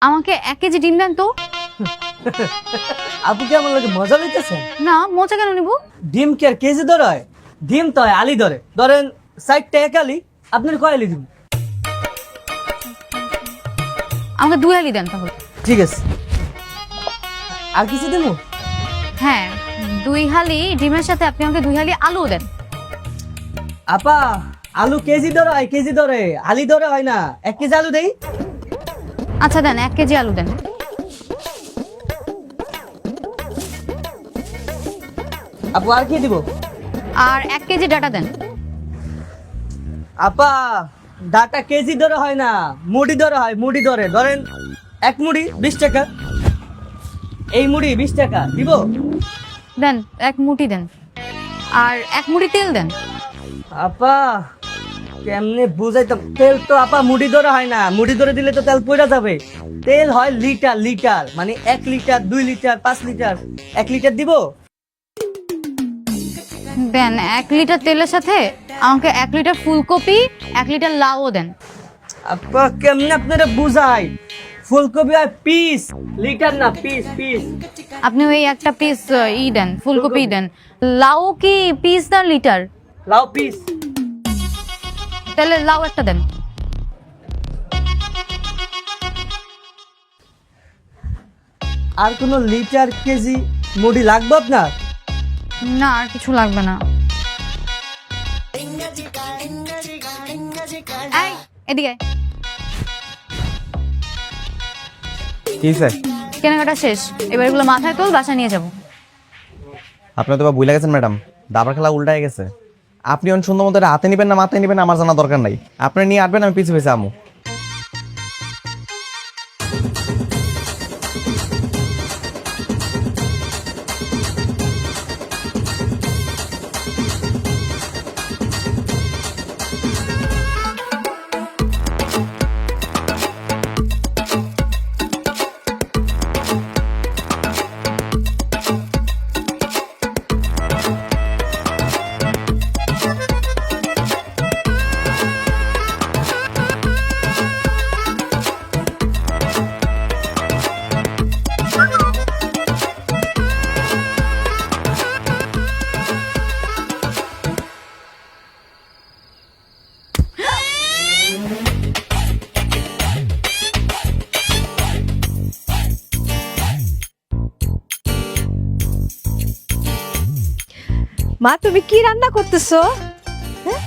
আমাকে 1 কেজি ডিম দেন তো। আপু কি আমার লাগে মজা লইতেছেন? না, মজা কেন নিব? ডিম কি আর কেজি ধরে হয়? ডিম তো হয় আলি ধরে। ধরেন 60 টাকা আলি, আপনার কয় আলি দিব? আমাকে 2 হালি দেন তাহলে। ঠিক আছে। আর কিছু দেবো? হ্যাঁ, 2 হালি ডিমের সাথে আপনি আমাকে 2 হালি আলু দেন। আপা, আলু কেজি ধরে হয়, কেজি ধরে, আলি ধরে হয় না। 1 কেজি আলু দেই। আচ্ছা দেন, 1 কেজি আলু দেন। আপু আর কি দিব? আর 1 কেজি ডাটা দেন। আপা, ডাটা কেজি ধরে হয় না, মুড়ি ধরে হয়, মুড়ি ধরে। ধরেন 1 মুড়ি 20 টাকা। এই মুড়ি 20 টাকা দিব। দেন 1 মুঠি দেন। আর 1 মুঠি তেল দেন। আপা, কেমনে বুঝাইতাম? তেল তো আপা মুড়ি ধরে হয় না, মুড়ি ধরে দিলে তো তেল পড়া যাবে। তেল হয় লিটার লিটার, মানে 1 লিটার, 2 লিটার, 5 লিটার। 1 লিটার দিব। দেন 1 লিটার তেলের সাথে আমাকে 1 লিটার ফুলকপি, 1 লিটার লাউও দেন। আপা কেমনে আপনারা বুঝাই? ফুলকপি হয় পিস, লিটার না, পিস পিস। আপনি ওই একটা পিস দেন, ফুলকপি দেন। লাউ কি পিস না লিটার? লাউ পিস। তাহলে লাউ একটা দেন। আর কোনো লিটার কেজি মুড়ি লাগবে আপনার? না, আর কিছু লাগবে না। এই, এদিকে আয়। কি স্যার? কেনাকাটা শেষ, এবার এগুলো মাথায় তোল, বাসা নিয়ে যাব। আপনি তো ভুলে গেছেন ম্যাডাম, দাবার খেলা উল্টায় গেছে। আপনি অন সুন্দর মতো এটা হাতে নিবেন না মাথায় নিবেন আমার জানা দরকার নাই। আপনি নিয়ে আসবেন, আমি পিছু পিছু আমু। মা, তুমি কি রান্না করতেছো? হ্যাঁ?